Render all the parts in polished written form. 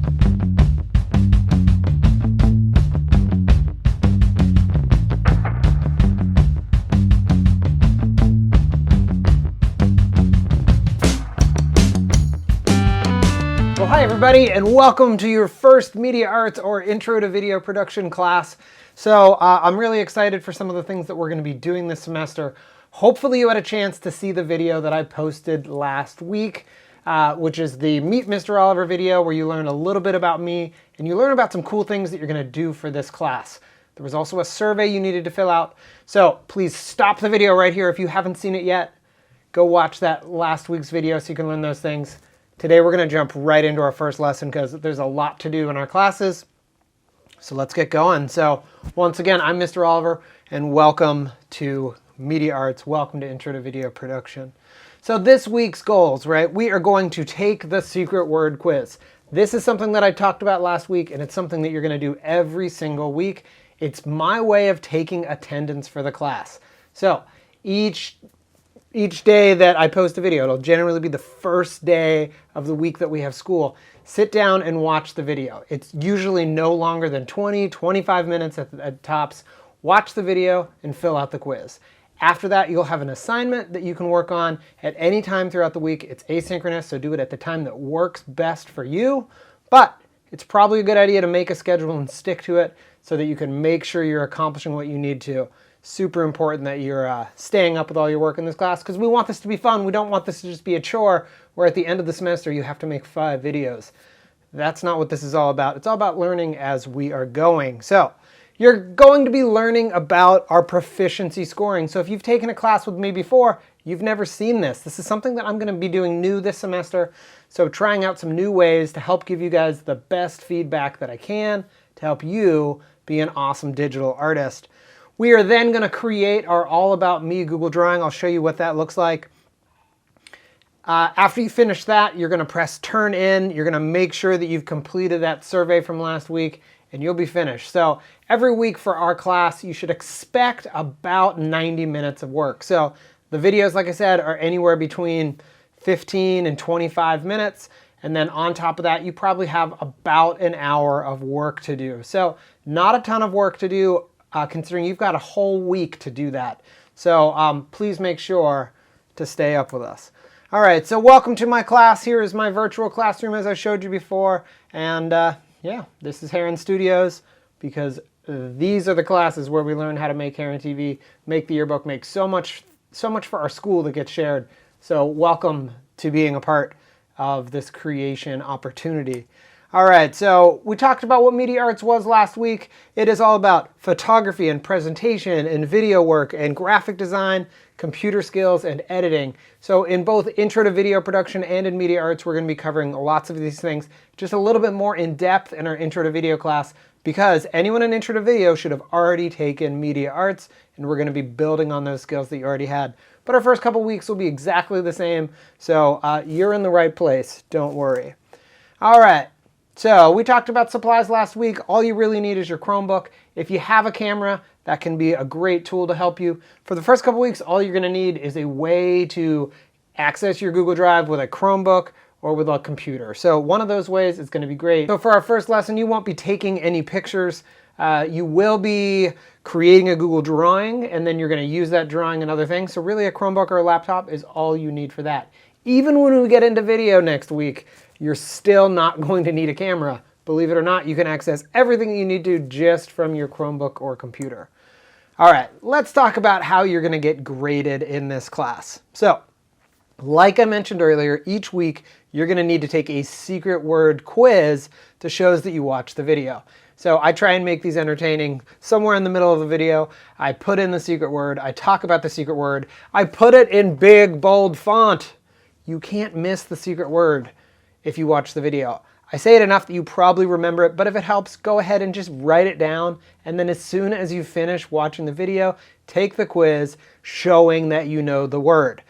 Well, hi everybody, and welcome to your first media arts or intro to video production class. So I'm really excited for some of the things that we're going to be doing this semester. Hopefully you had a chance to see the video that I posted last week, which is the Meet Mr. Oliver video, where you learn a little bit about me and you learn about some cool things that you're going to do for this class. There was also a survey you needed to fill out. So please stop the video right here if you haven't seen it yet. Go watch that last week's video so you can learn those things. Today we're going to jump right into our first lesson because there's a lot to do in our classes. So let's get going. So once again, I'm Mr. Oliver, and welcome to Media Arts. Welcome to Intro to Video Production. So this week's goals, right? We are going to take the secret word quiz. This is something that I talked about last week, and it's something that you're going to do every single week. It's my way of taking attendance for the class. So each day that I post a video, it'll generally be the first day of the week that we have school. Sit down and watch the video. It's usually no longer than 20-25 minutes at tops. Watch the video and fill out the quiz. After that, you'll have an assignment that you can work on at any time throughout the week. It's asynchronous, so do it at the time that works best for you. But it's probably a good idea to make a schedule and stick to it so that you can make sure you're accomplishing what you need to. Super important that you're staying up with all your work in this class, because we want this to be fun. We don't want this to just be a chore where at the end of the semester you have to make 5 videos. That's not what this is all about. It's all about learning as we are going. So you're going to be learning about our proficiency scoring. So if you've taken a class with me before, you've never seen this. This is something that I'm going to be doing new this semester. So trying out some new ways to help give you guys the best feedback that I can to help you be an awesome digital artist. We are then going to create our All About Me Google Drawing. I'll show you what that looks like. After you finish that, you're going to press Turn In. You're going to make sure that you've completed that survey from last week, and you'll be finished. So every week for our class, you should expect about 90 minutes of work. So the videos, like I said, are anywhere between 15 and 25 minutes. And then on top of that, you probably have about an hour of work to do. So not a ton of work to do, considering you've got a whole week to do that. So please make sure to stay up with us. All right, so welcome to my class. Here is my virtual classroom as I showed you before. And yeah, this is Heron Studios, because these are the classes where we learn how to make Heron TV, make the yearbook, make so much for our school that gets shared. So welcome to being a part of this creation opportunity. All right, so we talked about what media arts was last week. It is all about photography and presentation and video work and graphic design, computer skills, and editing. So in both intro to video production and in media arts, we're going to be covering lots of these things, just a little bit more in depth in our intro to video class, because anyone in intro to video should have already taken media arts, and we're going to be building on those skills that you already had. But our first couple weeks will be exactly the same, so you're in the right place. Don't worry. All right. So we talked about supplies last week. All you really need is your Chromebook. If you have a camera, that can be a great tool to help you. For the first couple weeks, all you're going to need is a way to access your Google Drive with a Chromebook or with a computer. So one of those ways is going to be great. So for our first lesson, you won't be taking any pictures. You will be creating a Google drawing, and then you're going to use that drawing and other things. So really a Chromebook or a laptop is all you need for that. Even when we get into video next week, you're still not going to need a camera. Believe it or not, you can access everything you need to just from your Chromebook or computer. All right, let's talk about how you're going to get graded in this class. So, like I mentioned earlier, each week you're going to need to take a secret word quiz to show that you watched the video. So I try and make these entertaining. Somewhere in the middle of the video, I put in the secret word, I talk about the secret word, I put it in big, bold font. You can't miss the secret word if you watch the video. I say it enough that you probably remember it, but if it helps, go ahead and just write it down, and then as soon as you finish watching the video, take the quiz showing that you know the word.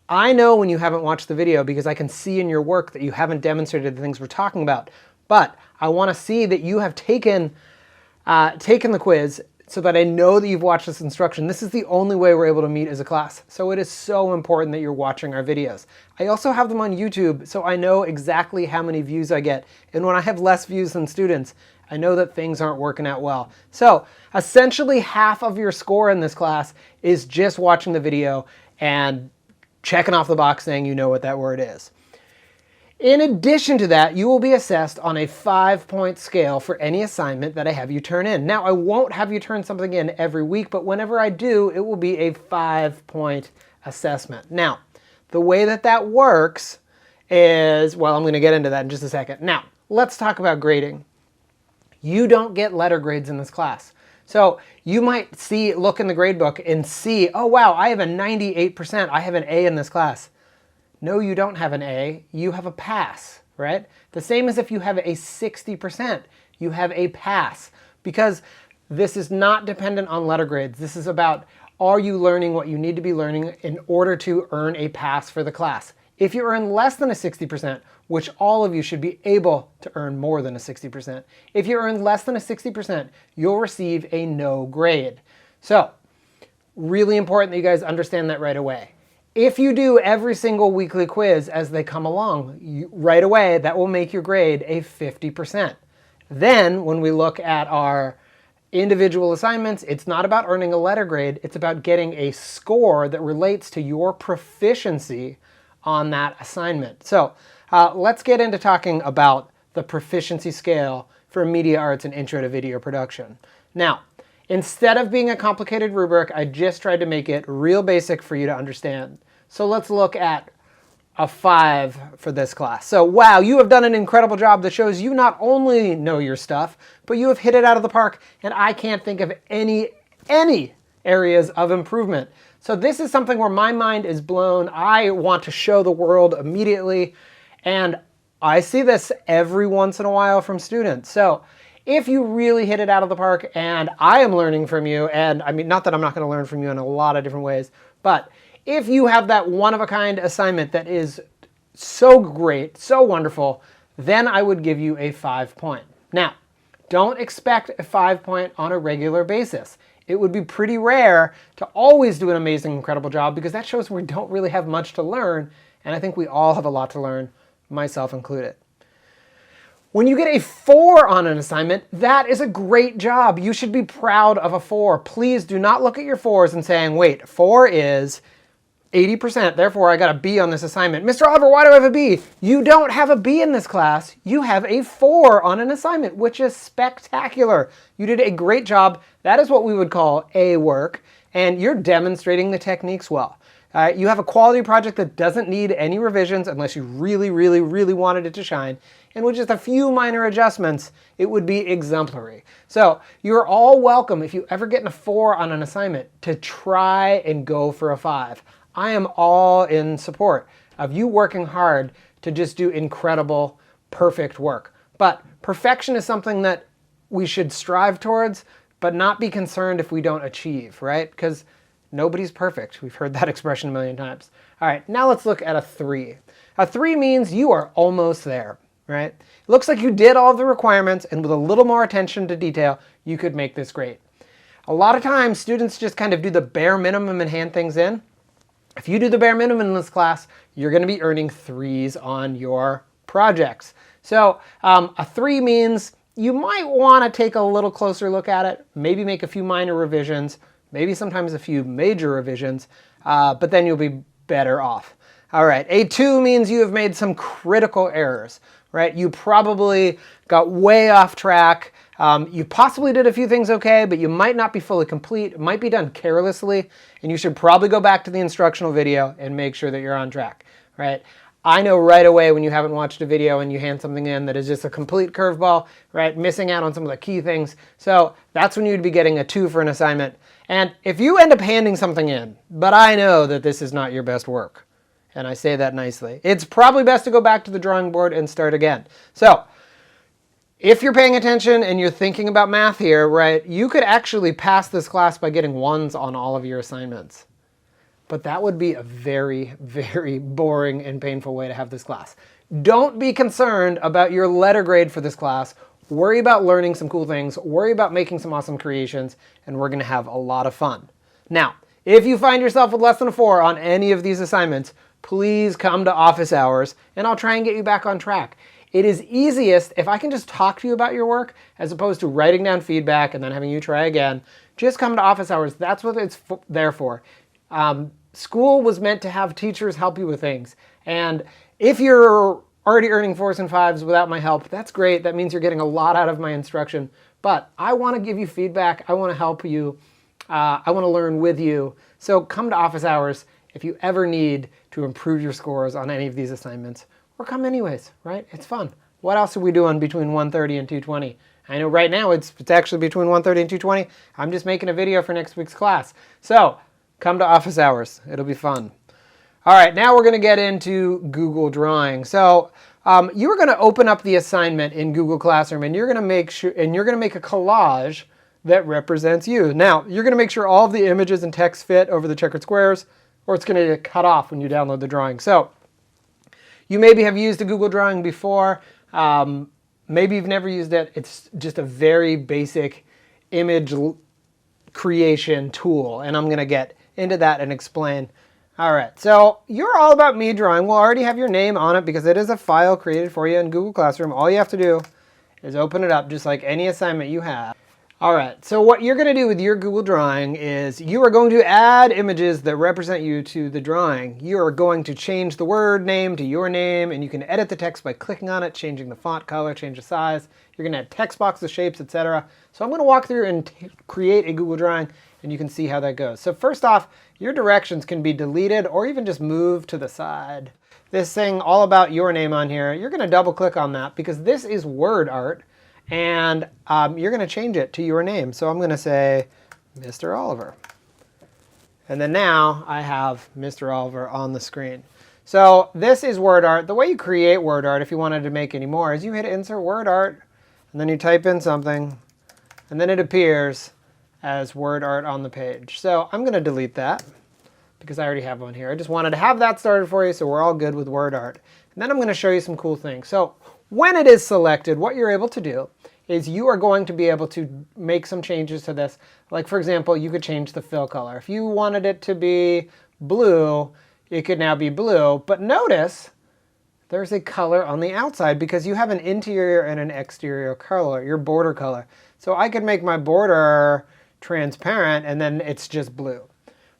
I know when you haven't watched the video because I can see in your work that you haven't demonstrated the things we're talking about, but I want to see that you have taken the quiz, so that I know that you've watched this instruction. This is the only way we're able to meet as a class. So it is so important that you're watching our videos. I also have them on YouTube, so I know exactly how many views I get. And when I have less views than students, I know that things aren't working out well. So essentially half of your score in this class is just watching the video and checking off the box saying you know what that word is. In addition to that, you will be assessed on a 5-point scale for any assignment that I have you turn in. Now, I won't have you turn something in every week, but whenever I do, it will be a 5-point assessment. Now, the way that that works is, well, I'm going to get into that in just a second. Now, let's talk about grading. You don't get letter grades in this class. So you might look in the grade book and see, oh wow, I have a 98%, I have an A in this class. No, you don't have an A, you have a pass, right? The same as if you have a 60%, you have a pass. Because this is not dependent on letter grades. This is about, are you learning what you need to be learning in order to earn a pass for the class? If you earn less than a 60%, which all of you should be able to earn more than a 60%, if you earn less than a 60%, you'll receive a no grade. So, really important that you guys understand that right away. If you do every single weekly quiz as they come along, right away, that will make your grade a 50%. Then, when we look at our individual assignments, it's not about earning a letter grade, it's about getting a score that relates to your proficiency on that assignment. So, let's get into talking about the proficiency scale for media arts and intro to video production. Now, instead of being a complicated rubric, I just tried to make it real basic for you to understand. So let's look at a 5 for this class. So wow, you have done an incredible job that shows you not only know your stuff, but you have hit it out of the park, and I can't think of any areas of improvement. So this is something where my mind is blown. I want to show the world immediately, and I see this every once in a while from students. So if you really hit it out of the park, and I am learning from you, and I mean, not that I'm not going to learn from you in a lot of different ways, but if you have that one-of-a-kind assignment that is so great, so wonderful, then I would give you a 5-point. Now, don't expect a 5-point on a regular basis. It would be pretty rare to always do an amazing, incredible job, because that shows we don't really have much to learn, and I think we all have a lot to learn, myself included. When you get a 4 on an assignment, that is a great job. You should be proud of a 4. Please do not look at your 4s and saying, wait, 4 is 80%, therefore I got a B on this assignment. Mr. Oliver, why do I have a B? You don't have a B in this class. You have a 4 on an assignment, which is spectacular. You did a great job. That is what we would call A work, and you're demonstrating the techniques well. You have a quality project that doesn't need any revisions unless you really, really, really wanted it to shine. And with just a few minor adjustments, it would be exemplary. So you're all welcome, if you ever get a 4 on an assignment, to try and go for a 5. I am all in support of you working hard to just do incredible, perfect work. But perfection is something that we should strive towards, but not be concerned if we don't achieve, right? Because nobody's perfect. We've heard that expression a million times. All right, now let's look at a 3. A 3 means you are almost there, right? It looks like you did all the requirements, and with a little more attention to detail, you could make this great. A lot of times, students just kind of do the bare minimum and hand things in. If you do the bare minimum in this class, you're going to be earning 3s on your projects. So a 3 means you might want to take a little closer look at it, maybe make a few minor revisions, maybe sometimes a few major revisions, but then you'll be better off. All right, a 2 means you have made some critical errors, right? You probably got way off track. You possibly did a few things okay, but you might not be fully complete. It might be done carelessly, and you should probably go back to the instructional video and make sure that you're on track, right? I know right away when you haven't watched a video and you hand something in that is just a complete curveball, right? Missing out on some of the key things. So that's when you'd be getting a 2 for an assignment. And if you end up handing something in, but I know that this is not your best work, and I say that nicely, it's probably best to go back to the drawing board and start again. So if you're paying attention and you're thinking about math here, right, you could actually pass this class by getting 1s on all of your assignments. But that would be a very, very boring and painful way to have this class. Don't be concerned about your letter grade for this class Worry about learning some cool things, worry about making some awesome creations, and we're gonna have a lot of fun. Now, if you find yourself with less than a 4 on any of these assignments, please come to office hours and I'll try and get you back on track. It is easiest if I can just talk to you about your work as opposed to writing down feedback and then having you try again. Just come to office hours. That's what it's there for. School was meant to have teachers help you with things. And if you're already earning 4s and 5s without my help, that's great. That means you're getting a lot out of my instruction. But I want to give you feedback. I want to help you. I want to learn with you. So come to office hours if you ever need to improve your scores on any of these assignments. Or come anyways, right? It's fun. What else are we doing between 1:30 and 2:20? I know right now it's actually between 1:30 and 2:20. I'm just making a video for next week's class. So come to office hours. It'll be fun. All right, now we're going to get into Google Drawing. So you're going to open up the assignment in Google Classroom, and you're going to make a collage that represents you. Now, you're going to make sure all of the images and text fit over the checkered squares, or it's going to get cut off when you download the drawing. So you maybe have used a Google Drawing before. Maybe you've never used it. It's just a very basic image creation tool, and I'm going to get into that and explain. All right, so you're all about me drawing. We'll already have your name on it because it is a file created for you in Google Classroom. All you have to do is open it up just like any assignment you have. All right, so what you're going to do with your Google Drawing is you are going to add images that represent you to the drawing. You are going to change the word name to your name, and you can edit the text by clicking on it, changing the font color, change the size. You're going to add text boxes, shapes, etc. So I'm going to walk through and create a Google Drawing, and you can see how that goes. So first off, your directions can be deleted or even just moved to the side. This thing all about your name on here, you're going to double click on that because this is word art. And you're going to change it to your name. So I'm going to say Mr. Oliver. And then now I have Mr. Oliver on the screen. So this is word art. The way you create word art, if you wanted to make any more, is you hit insert word art, and then you type in something, and then it appears as word art on the page. So I'm going to delete that because I already have one here. I just wanted to have that started for you so we're all good with word art. And then I'm going to show you some cool things. So when it is selected, what you're able to do is you are going to be able to make some changes to this. Like, for example, you could change the fill color. If you wanted it to be blue, it could now be blue. But notice there's a color on the outside because you have an interior and an exterior color, your border color. So I could make my border transparent and then it's just blue.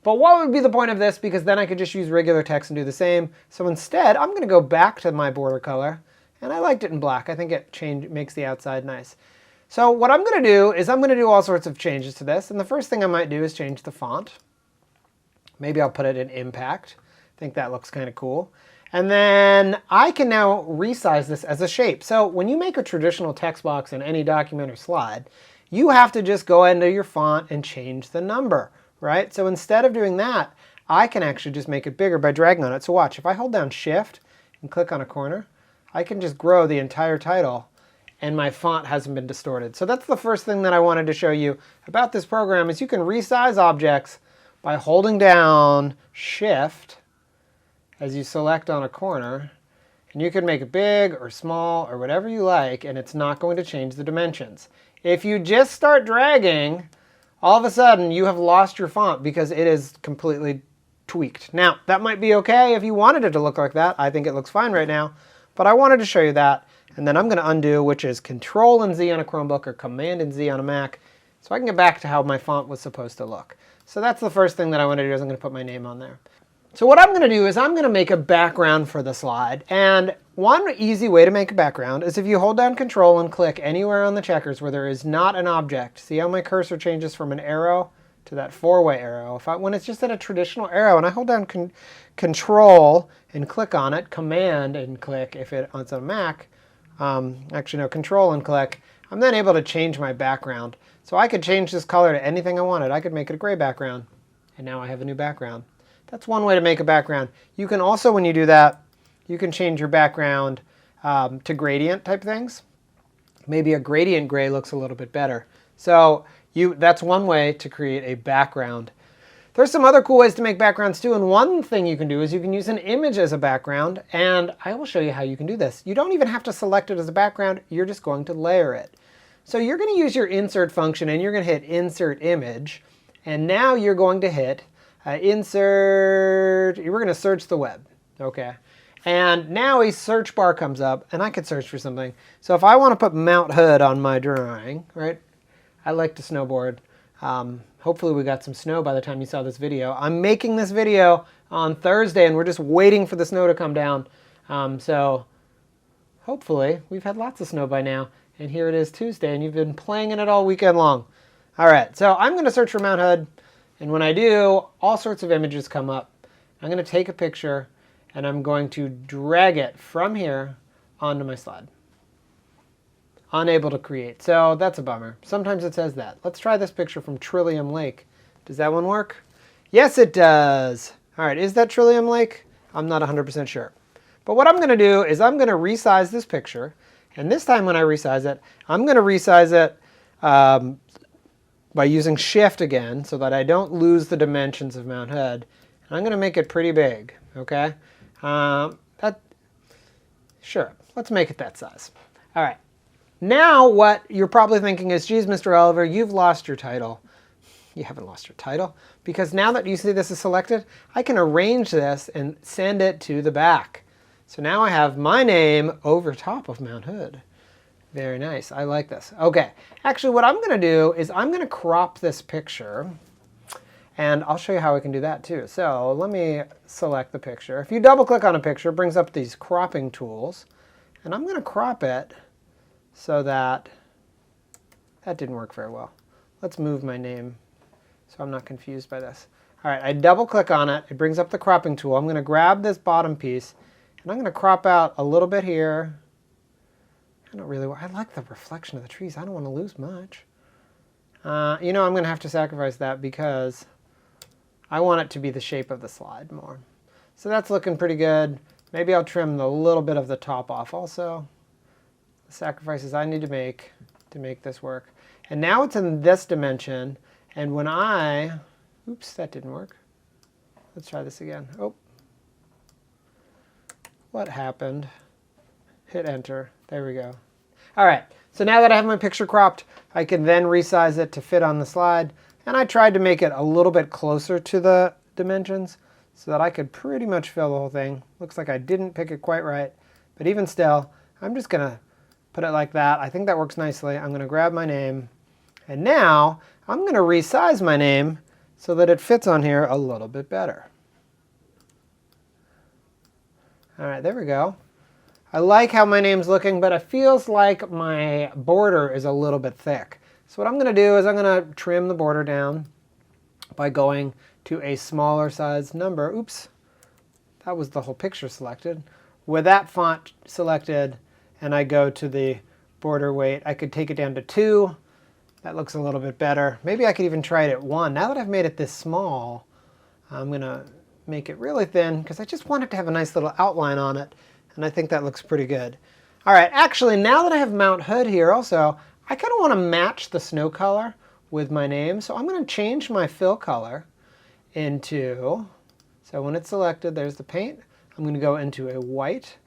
But what would be the point of this? Because then I could just use regular text and do the same. So instead, I'm going to go back to my border color. And I liked it in black. I think it makes the outside nice. So what I'm going to do is I'm going to do all sorts of changes to this. And the first thing I might do is change the font. Maybe I'll put it in impact. I think that looks kind of cool. And then I can now resize this as a shape. So when you make a traditional text box in any document or slide, you have to just go into your font and change the number, right? So instead of doing that, I can actually just make it bigger by dragging on it. So watch, if I hold down Shift and click on a corner, I can just grow the entire title and my font hasn't been distorted. So that's the first thing that I wanted to show you about this program is you can resize objects by holding down Shift as you select on a corner, and you can make it big or small or whatever you like, and it's not going to change the dimensions. If you just start dragging, all of a sudden you have lost your font because it is completely tweaked. Now, that might be okay if you wanted it to look like that. I think it looks fine right now. But I wanted to show you that, and then I'm going to undo, which is Control and Z on a Chromebook or Command and Z on a Mac, so I can get back to how my font was supposed to look. So that's the first thing that I want to do is I'm going to put my name on there. So what I'm going to do is I'm going to make a background for the slide, and one easy way to make a background is if you hold down Control and click anywhere on the checkers where there is not an object. See how my cursor changes from an arrow to that four-way arrow. When it's just at a traditional arrow and I hold down Control and click on it, Command and click if it's on a Mac, actually no, Control and click, I'm then able to change my background. So I could change this color to anything I wanted. I could make it a gray background, and now I have a new background. That's one way to make a background. You can also, when you do that, you can change your background to gradient type things. Maybe a gradient gray looks a little bit better. So that's one way to create a background There's some other cool ways to make backgrounds too, and one thing you can do is you can use an image as a background, and I will show you how you can do this. You don't even have to select it as a background, you're just going to layer it. So you're going to use your insert function, and you're going to hit insert image, and now you're going to hit insert, we're going to search the web, okay? And now a search bar comes up, and I could search for something. So if I want to put Mount Hood on my drawing, right? I like to snowboard. Hopefully we got some snow by the time you saw this video. I'm making this video on Thursday, and we're just waiting for the snow to come down. So hopefully we've had lots of snow by now. And here it is Tuesday, and you've been playing in it all weekend long. All right, so I'm going to search for Mount Hood. And when I do, all sorts of images come up. I'm going to take a picture, and I'm going to drag it from here onto my slide. Unable to create. So that's a bummer. Sometimes it says that. Let's try this picture from Trillium Lake. Does that one work? Yes, it does. All right, is that Trillium Lake? I'm not 100% sure. But what I'm going to do is I'm going to resize this picture. And this time when I resize it, I'm going to resize it by using Shift again so that I don't lose the dimensions of Mount Hood. And I'm going to make it pretty big, okay? Sure, let's make it that size. All right. Now what you're probably thinking is, geez, Mr. Oliver, you've lost your title. You haven't lost your title, because now that you see this is selected, I can arrange this and send it to the back. So now I have my name over top of Mount Hood. Very nice. I like this. Okay. Actually, what I'm going to do is I'm going to crop this picture, and I'll show you how I can do that too. So let me select the picture. If you double click on a picture, it brings up these cropping tools, and I'm going to crop it so that didn't work very well. Let's move my name so I'm not confused by this. All right, I double click on it. It brings up the cropping tool. I'm going to grab this bottom piece, and I'm going to crop out a little bit here. I like the reflection of the trees. I don't want to lose much. You know, I'm going to have to sacrifice that because I want it to be the shape of the slide more. So that's looking pretty good. Maybe I'll trim a little bit of the top off also. The sacrifices I need to make this work. And now it's in this dimension. And when oops, that didn't work. Let's try this again. Oh. What happened? Hit enter. There we go. All right. So now that I have my picture cropped, I can then resize it to fit on the slide. And I tried to make it a little bit closer to the dimensions so that I could pretty much fill the whole thing. Looks like I didn't pick it quite right. But even still, I'm just going to put it like that. I think that works nicely. I'm going to grab my name. And now I'm going to resize my name so that it fits on here a little bit better. All right, there we go. I like how my name's looking, but it feels like my border is a little bit thick. So what I'm going to do is I'm going to trim the border down by going to a smaller size number. Oops, that was the whole picture selected. With that font selected, and I go to the border weight, I could take it down to 2. That looks a little bit better. Maybe I could even try it at 1. Now that I've made it this small, I'm going to make it really thin because I just want it to have a nice little outline on it. And I think that looks pretty good. All right, actually, now that I have Mount Hood here also, I kind of want to match the snow color with my name. So I'm going to change my fill color into, so when it's selected, there's the paint. I'm going to go into a white.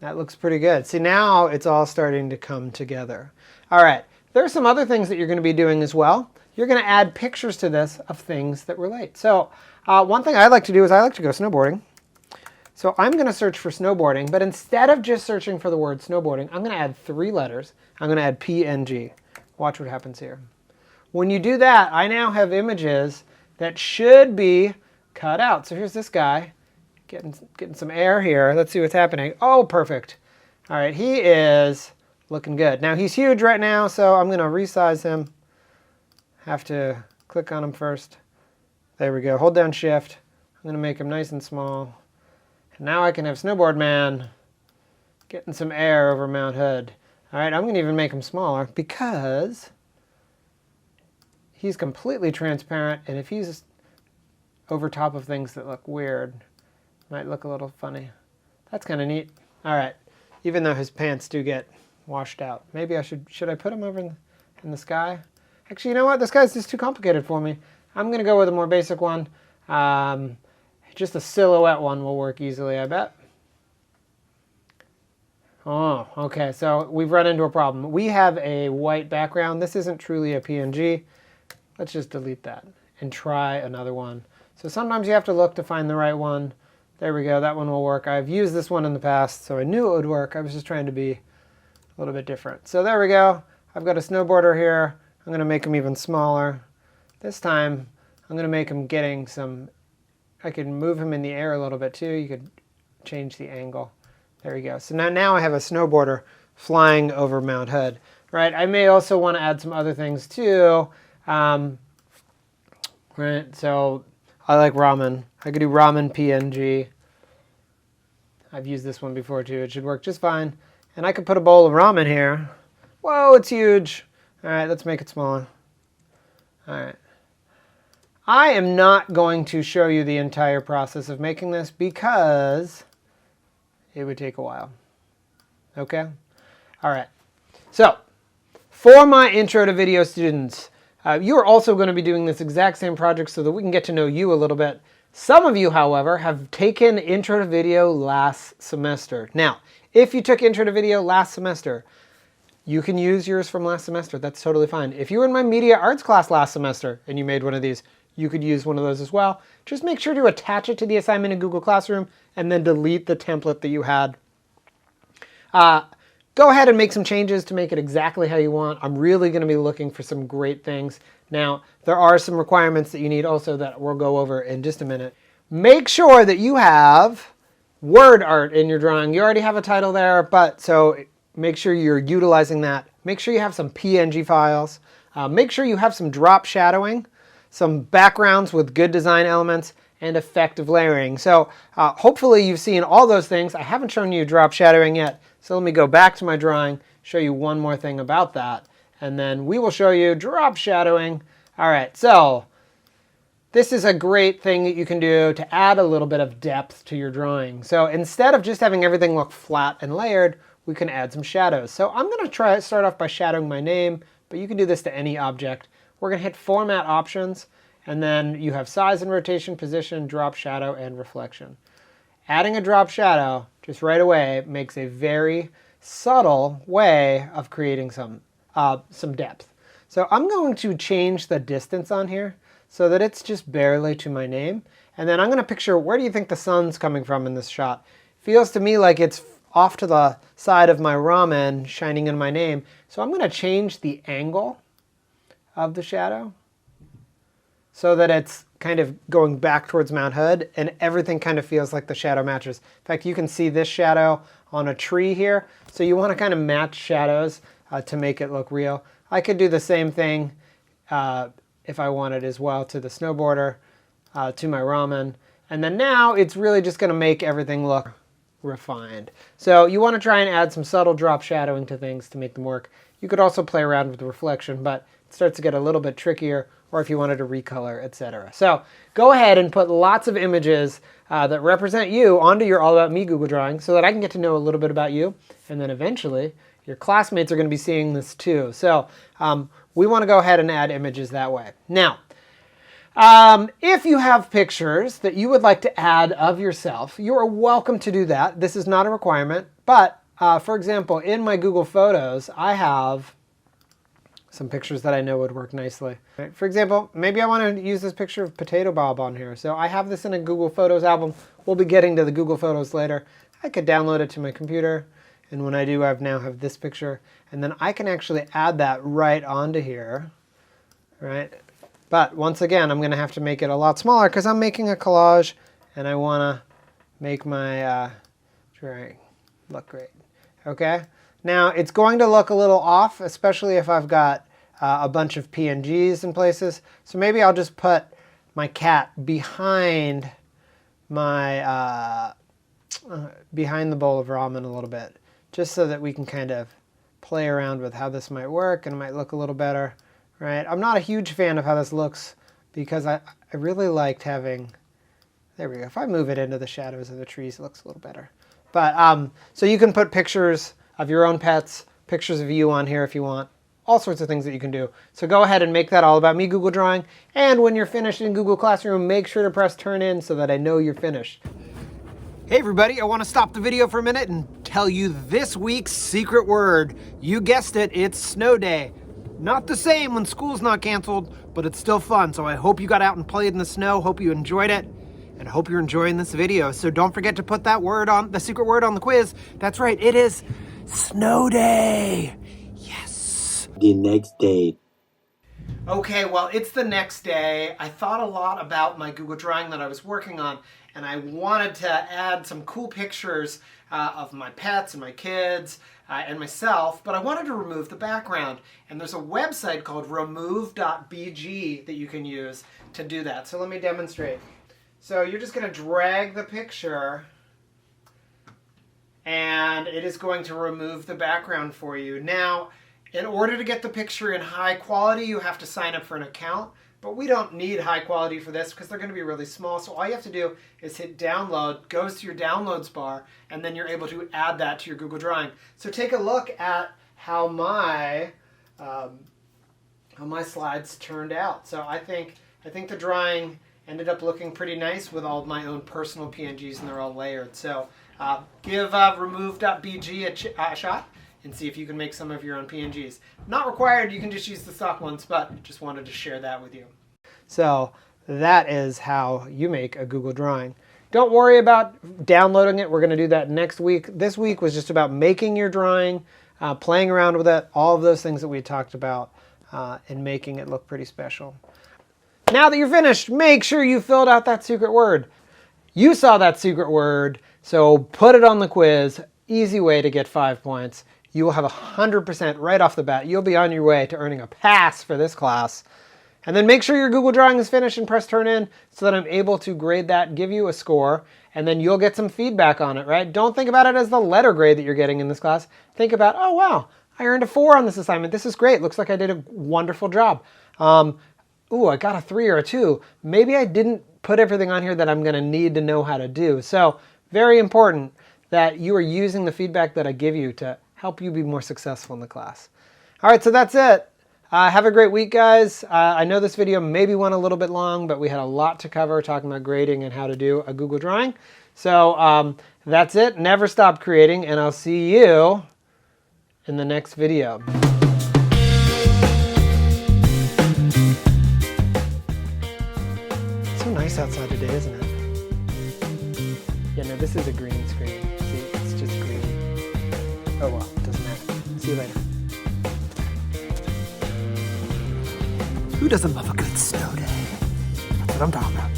That looks pretty good. See, now it's all starting to come together. All right, there are some other things that you're going to be doing as well. You're going to add pictures to this of things that relate. So one thing I like to do is I like to go snowboarding. So I'm going to search for snowboarding, but instead of just searching for the word snowboarding, I'm going to add 3 letters. I'm going to add PNG. Watch what happens here. When you do that, I now have images that should be cut out. So here's this guy getting some air here. Let's see what's happening. Oh, perfect. All right, he is looking good. Now he's huge right now, so I'm going to resize him. Have to click on him first. There we go. Hold down Shift. I'm going to make him nice and small. And now I can have Snowboard Man getting some air over Mount Hood. All right, I'm going to even make him smaller because he's completely transparent, and if he's over top of things that look weird, might look a little funny. That's kind of neat. All right, even though his pants do get washed out. Maybe I should I put him over in the sky? Actually, you know what? This guy's just too complicated for me. I'm going to go with a more basic one. Just a silhouette one will work easily, I bet. Oh, okay, so we've run into a problem. We have a white background. This isn't truly a PNG. Let's just delete that and try another one. So sometimes you have to look to find the right one. There we go, that one will work. I've used this one in the past, so I knew it would work. I was just trying to be a little bit different. So there we go. I've got a snowboarder here. I'm going to make him even smaller. This time, I'm going to make him getting some, I can move him in the air a little bit too. You could change the angle. There we go. So now I have a snowboarder flying over Mount Hood, right? I may also want to add some other things too, right? So I like ramen. I could do ramen PNG. I've used this one before too. It should work just fine. And I could put a bowl of ramen here. Whoa, it's huge. All right, let's make it smaller. All right. I am not going to show you the entire process of making this because it would take a while. Okay? All right. So, for my intro to video students, you're also going to be doing this exact same project so that we can get to know you a little bit. Some of you, however, have taken intro to video last semester. Now, if you took intro to video last semester, you can use yours from last semester. That's totally fine. If you were in my media arts class last semester and you made one of these, you could use one of those as well. Just make sure to attach it to the assignment in Google Classroom and then delete the template that you had. Go ahead and make some changes to make it exactly how you want. I'm really going to be looking for some great things. Now, there are some requirements that you need also that we'll go over in just a minute. Make sure that you have word art in your drawing. You already have a title there, but so make sure you're utilizing that. Make sure you have some PNG files. Make sure you have some drop shadowing, some backgrounds with good design elements, and effective layering. So hopefully you've seen all those things. I haven't shown you drop shadowing yet, so let me go back to my drawing, show you one more thing about that, and then we will show you drop shadowing. All right, so this is a great thing that you can do to add a little bit of depth to your drawing. So instead of just having everything look flat and layered, we can add some shadows. So I'm going to start off by shadowing my name, but you can do this to any object. We're going to hit Format Options, and then you have Size and Rotation, Position, Drop Shadow, and Reflection. Adding a drop shadow just right away makes a very subtle way of creating some depth. So I'm going to change the distance on here so that it's just barely to my name. And then I'm going to picture, where do you think the sun's coming from in this shot? Feels to me like it's off to the side of my ramen shining in my name. So I'm going to change the angle of the shadow so that it's kind of going back towards Mount Hood and everything kind of feels like the shadow matches. In fact, you can see this shadow on a tree here. So you want to kind of match shadows to make it look real. I could do the same thing if I wanted as well to the snowboarder, to my ramen. And then now it's really just going to make everything look refined. So you want to try and add some subtle drop shadowing to things to make them work. You could also play around with the reflection, but it starts to get a little bit trickier, or if you wanted to recolor, etc. So go ahead and put lots of images that represent you onto your All About Me Google Drawing so that I can get to know a little bit about you, and then eventually your classmates are going to be seeing this too. So we want to go ahead and add images that way. Now, if you have pictures that you would like to add of yourself, you are welcome to do that. This is not a requirement, but for example, in my Google Photos, I have some pictures that I know would work nicely. Right? For example, maybe I want to use this picture of Potato Bob on here. So I have this in a Google Photos album. We'll be getting to the Google Photos later. I could download it to my computer. And when I do, I now have this picture. And then I can actually add that right onto here. Right? But once again, I'm going to have to make it a lot smaller because I'm making a collage and I want to make my drawing look great. Okay? Now, it's going to look a little off, especially if I've got a bunch of PNGs in places. So maybe I'll just put my cat behind my behind the bowl of ramen a little bit, just so that we can kind of play around with how this might work and it might look a little better. Right? I'm not a huge fan of how this looks because I really liked having, there we go. If I move it into the shadows of the trees, it looks a little better. But so you can put pictures of your own pets, pictures of you on here if you want. all sorts of things that you can do. So go ahead and make that all about me Google Drawing. And when you're finished in Google Classroom, make sure to press turn in so that I know you're finished. Hey everybody, I want to stop the video for a minute and tell you this week's secret word. You guessed it, it's snow day. Not the same when school's not canceled, but it's still fun. So I hope you got out and played in the snow, hope you enjoyed it, and hope you're enjoying this video. So don't forget to put that word on, the secret word on the quiz. That's right, it is snow day. Yes. The next day. Okay, well, it's the next day. I thought a lot about my Google Drawing that I was working on, and I wanted to add some cool pictures of my pets and my kids and myself, but I wanted to remove the background. And there's a website called remove.bg that you can use to do that. So let me demonstrate. So you're just going to drag the picture, and it is going to remove the background for you. Now, in order to get the picture in high quality, you have to sign up for an account. But we don't need high quality for this because they're going to be really small. So all you have to do is hit download, goes to your downloads bar, and then you're able to add that to your Google Drawing. So take a look at how my slides turned out. So I think the drawing ended up looking pretty nice with all of my own personal PNGs, and they're all layered. So give remove.bg a shot and see if you can make some of your own PNGs. Not required, you can just use the stock ones, but just wanted to share that with you. So that is how you make a Google Drawing. Don't worry about downloading it. We're going to do that next week. This week was just about making your drawing, playing around with it, all of those things that we talked about, and making it look pretty special. Now that you're finished, make sure you filled out that secret word. You saw that secret word, so put it on the quiz. Easy way to get 5 points. You will have 100% right off the bat. You'll be on your way to earning a pass for this class. And then make sure your Google Drawing is finished and press turn in so that I'm able to grade that, give you a score, and then you'll get some feedback on it, right? Don't think about it as the letter grade that you're getting in this class. Think about, oh wow, I earned a 4 on this assignment. This is great. Looks like I did a wonderful job. Ooh, I got a 3 or a 2. Maybe I didn't put everything on here that I'm going to need to know how to do. So very important that you are using the feedback that I give you to help you be more successful in the class. All right, so that's it. Have a great week, guys. I know this video maybe went a little bit long, but we had a lot to cover talking about grading and how to do a Google Drawing. So that's it. Never stop creating, and I'll see you in the next video. It's so nice outside today, isn't it? Yeah, no, this is a green screen. See, it's just green. Oh well, doesn't matter. See you later. Who doesn't love a good snow day? That's what I'm talking about.